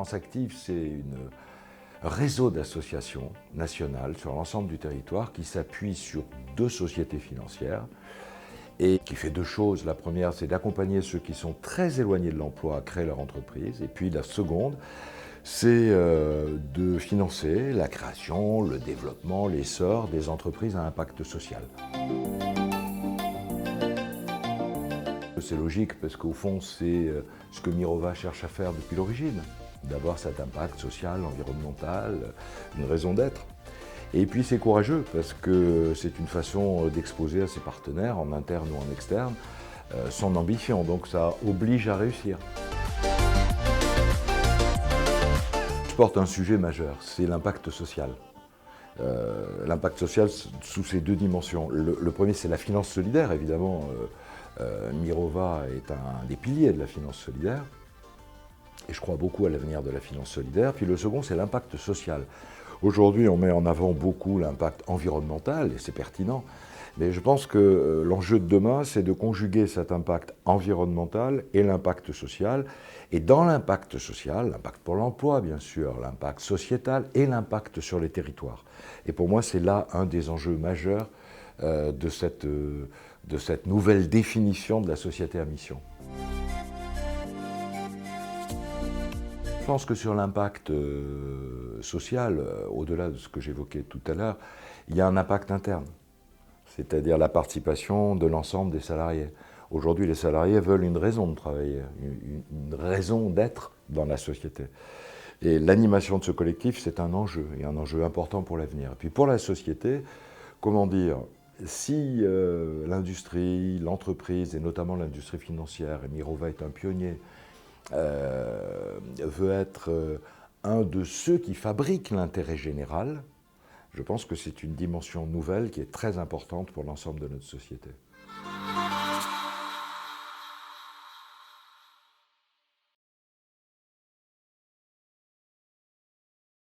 France Active, c'est un réseau d'associations nationales sur l'ensemble du territoire qui s'appuie sur 2 sociétés financières et qui fait 2 choses. La première, c'est d'accompagner ceux qui sont très éloignés de l'emploi à créer leur entreprise. Et puis la seconde, c'est de financer la création, le développement, l'essor des entreprises à impact social. C'est logique parce qu'au fond, c'est ce que Mirova cherche à faire depuis l'origine, d'avoir cet impact social, environnemental, une raison d'être. Et puis c'est courageux parce que c'est une façon d'exposer à ses partenaires, en interne ou en externe, son ambition. Donc ça oblige à réussir. Je porte un sujet majeur, c'est l'impact social. L'impact social sous ces 2 dimensions. Le premier, c'est la finance solidaire, évidemment. Mirova est un des piliers de la finance solidaire, et je crois beaucoup à l'avenir de la finance solidaire. Puis le second, c'est l'impact social. Aujourd'hui, on met en avant beaucoup l'impact environnemental, et c'est pertinent, mais je pense que l'enjeu de demain, c'est de conjuguer cet impact environnemental et l'impact social. Et dans l'impact social, l'impact pour l'emploi, bien sûr, l'impact sociétal et l'impact sur les territoires. Et pour moi, c'est là un des enjeux majeurs de cette nouvelle définition de la société à mission. Je pense que sur l'impact social, au-delà de ce que j'évoquais tout à l'heure, il y a un impact interne, c'est-à-dire la participation de l'ensemble des salariés. Aujourd'hui, les salariés veulent une raison de travailler, une raison d'être dans la société. Et l'animation de ce collectif, c'est un enjeu, et un enjeu important pour l'avenir. Et puis pour la société, comment dire, si l'industrie, l'entreprise, et notamment l'industrie financière, et Mirova est un pionnier, veut être un de ceux qui fabriquent l'intérêt général, je pense que c'est une dimension nouvelle qui est très importante pour l'ensemble de notre société.